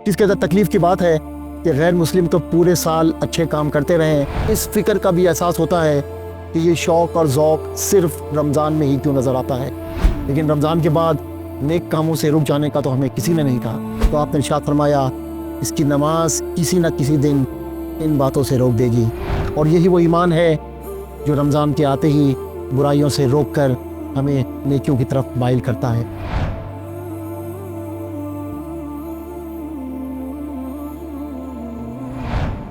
جس کے اندر تکلیف کی بات ہے کہ غیر مسلم تو پورے سال اچھے کام کرتے رہیں، اس فکر کا بھی احساس ہوتا ہے کہ یہ شوق اور ذوق صرف رمضان میں ہی کیوں نظر آتا ہے، لیکن رمضان کے بعد نیک کاموں سے رک جانے کا تو ہمیں کسی نے نہیں کہا۔ تو آپ نے ارشاد فرمایا اس کی نماز کسی نہ کسی دن ان باتوں سے روک دے گی، اور یہی وہ ایمان ہے جو رمضان کے آتے ہی برائیوں سے روک کر ہمیں نیکیوں کی طرف مائل کرتا ہے۔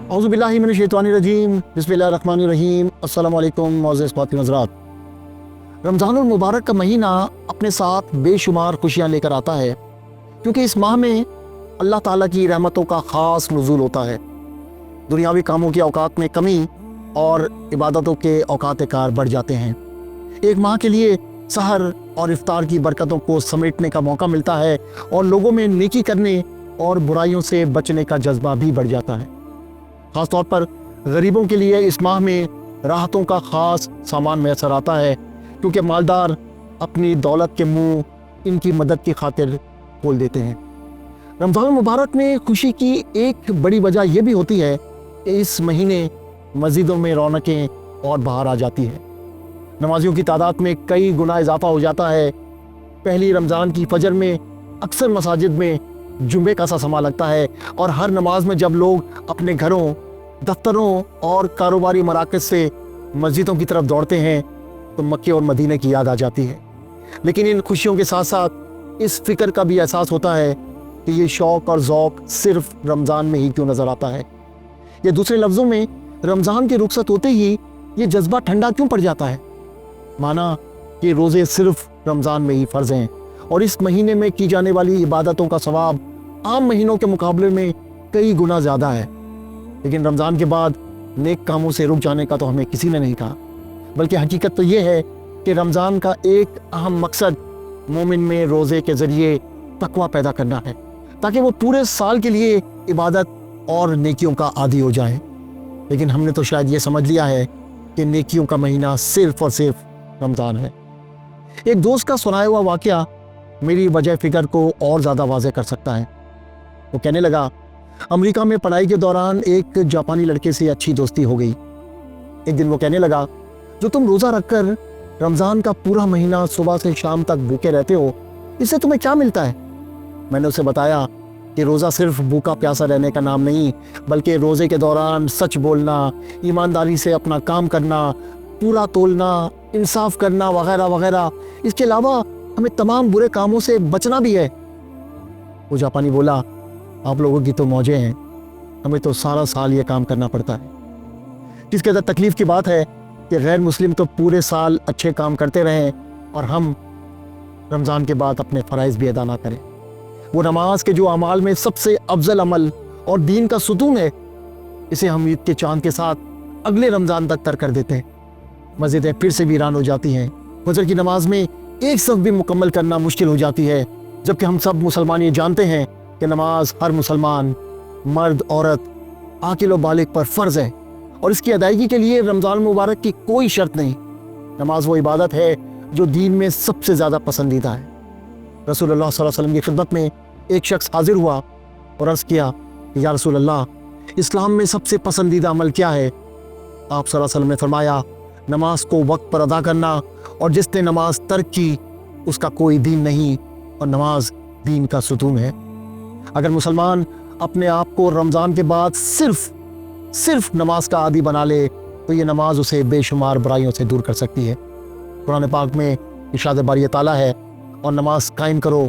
اعوذ باللہ من الشیطان الرجیم، بسم اللہ الرحمن الرحیم۔ السلام علیکم معزز خواتین حضرات۔ رمضان المبارک کا مہینہ اپنے ساتھ بے شمار خوشیاں لے کر آتا ہے، کیونکہ اس ماہ میں اللہ تعالیٰ کی رحمتوں کا خاص نزول ہوتا ہے۔ دنیاوی کاموں کے اوقات میں کمی اور عبادتوں کے اوقات کار بڑھ جاتے ہیں۔ ایک ماہ کے لیے سحر اور افطار کی برکتوں کو سمیٹنے کا موقع ملتا ہے، اور لوگوں میں نیکی کرنے اور برائیوں سے بچنے کا جذبہ بھی بڑھ جاتا ہے۔ خاص طور پر غریبوں کے لیے اس ماہ میں راحتوں کا خاص سامان میسر آتا ہے، کیونکہ مالدار اپنی دولت کے منہ ان کی مدد کی خاطر کھول دیتے ہیں۔ رمضان المبارک میں خوشی کی ایک بڑی وجہ یہ بھی ہوتی ہے کہ اس مہینے مسجدوں میں رونقیں اور بہار آ جاتی ہے۔ نمازیوں کی تعداد میں کئی گنا اضافہ ہو جاتا ہے۔ پہلی رمضان کی فجر میں اکثر مساجد میں جمعے کا سا سما لگتا ہے، اور ہر نماز میں جب لوگ اپنے گھروں، دفتروں اور کاروباری مراکز سے مسجدوں کی طرف دوڑتے ہیں تو مکے اور مدینے کی یاد آ جاتی ہے۔ لیکن ان خوشیوں کے ساتھ ساتھ اس فکر کا بھی احساس ہوتا ہے کہ یہ شوق اور ذوق صرف رمضان میں ہی کیوں نظر آتا ہے، یا دوسرے لفظوں میں رمضان کے رخصت ہوتے ہی یہ جذبہ ٹھنڈا کیوں پڑ جاتا ہے۔ مانا کہ روزے صرف رمضان میں ہی فرض ہیں، اور اس مہینے میں کی جانے والی عبادتوں کا ثواب عام مہینوں کے مقابلے میں کئی گنا زیادہ ہے، لیکن رمضان کے بعد نیک کاموں سے رک جانے کا تو ہمیں کسی نے نہیں کہا، بلکہ حقیقت تو یہ ہے کہ رمضان کا ایک اہم مقصد مومن میں روزے کے ذریعے تقویٰ پیدا کرنا ہے، تاکہ وہ پورے سال کے لیے عبادت اور نیکیوں کا عادی ہو جائے۔ لیکن ہم نے تو شاید یہ سمجھ لیا ہے کہ نیکیوں کا مہینہ صرف اور صرف رمضان ہے۔ ایک دوست کا سنایا ہوا واقعہ میری وجہ فکر کو اور زیادہ واضح کر سکتا ہے۔ وہ کہنے لگا، امریکہ میں پڑھائی کے دوران ایک جاپانی لڑکے سے اچھی دوستی ہو گئی۔ ایک دن وہ کہنے لگا، جو تم روزہ رکھ کر رمضان کا پورا مہینہ صبح سے شام تک بھوکے رہتے ہو، اس سے تمہیں کیا ملتا ہے؟ میں نے اسے بتایا کہ روزہ صرف بھوکا پیاسا رہنے کا نام نہیں، بلکہ روزے کے دوران سچ بولنا، ایمانداری سے اپنا کام کرنا، پورا تولنا، انصاف کرنا وغیرہ وغیرہ، اس کے علاوہ ہمیں تمام برے کاموں سے بچنا بھی ہے۔ وہ جاپانی بولا، آپ لوگوں کی تو موجیں ہیں، ہمیں تو سارا سال یہ کام کرنا پڑتا ہے۔ جس کے اندر تکلیف کی بات ہے کہ غیر مسلم تو پورے سال اچھے کام کرتے رہیں، اور ہم رمضان کے بعد اپنے فرائض بھی ادا نہ کریں۔ وہ نماز کے جو اعمال میں سب سے افضل عمل اور دین کا ستون ہے، اسے ہم عید کے چاند کے ساتھ اگلے رمضان تک ترک کر دیتے ہیں۔ مسجدیں پھر سے ویران ہو جاتی ہیں، فجر کی نماز میں ایک صف بھی مکمل کرنا مشکل ہو جاتی ہے، جبکہ ہم سب مسلمان یہ جانتے ہیں کہ نماز ہر مسلمان، مرد عورت، عاقل و بالغ پر فرض ہے، اور اس کی ادائیگی کے لیے رمضان مبارک کی کوئی شرط نہیں۔ نماز وہ عبادت ہے جو دین میں سب سے زیادہ پسندیدہ ہے۔ رسول اللہ صلی اللہ علیہ وسلم کی خدمت میں ایک شخص حاضر ہوا اور عرض کیا کہ یا رسول اللہ، اسلام میں سب سے پسندیدہ عمل کیا ہے؟ آپ صلی اللہ علیہ وسلم نے فرمایا، نماز کو وقت پر ادا کرنا، اور جس نے نماز ترک کی اس کا کوئی دین نہیں، اور نماز دین کا ستون ہے۔ اگر مسلمان اپنے آپ کو رمضان کے بعد صرف نماز کا عادی بنا لے تو یہ نماز اسے بے شمار برائیوں سے دور کر سکتی ہے۔ قرآن پاک میں ارشاد باری تعالیٰ ہے، اور نماز قائم کرو،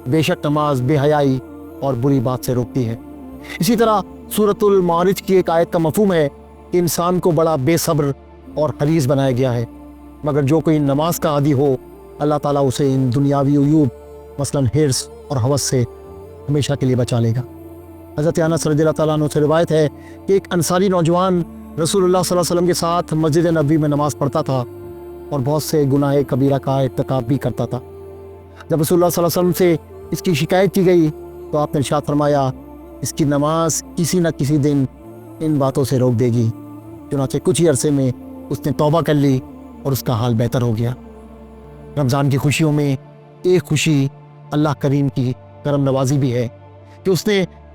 بے شک نماز بے حیائی اور بری بات سے روکتی ہے۔ اسی طرح سورۃ المعارج کی ایک آیت کا مفہوم ہے کہ انسان کو بڑا بے صبر اور حریص بنایا گیا ہے، مگر جو کوئی نماز کا عادی ہو، اللہ تعالیٰ اسے ان دنیاوی عیوب مثلاً حرص اور ہوس سے ہمیشہ کے لیے بچا لے گا۔ حضرت انس رضی اللہ تعالیٰ عنہ سے روایت ہے کہ ایک انصاری نوجوان رسول اللہ صلی اللہ علیہ وسلم کے ساتھ مسجد نبوی میں نماز پڑھتا تھا، اور بہت سے گناہ کبیرہ کا ارتکاب بھی کرتا تھا۔ جب رسول اللہ صلی اللہ علیہ وسلم سے اس کی شکایت کی گئی تو آپ نے ارشاد فرمایا، اس کی نماز کسی نہ کسی دن ان باتوں سے روک دے گی۔ چنانچہ کچھ ہی عرصے میں اس نے توبہ کر لی اور اس کا حال بہتر ہو گیا۔ رمضان کی خوشیوں میں ایک خوشی اللہ کریم کی کرم نوازی بھی ہے کہ اس نے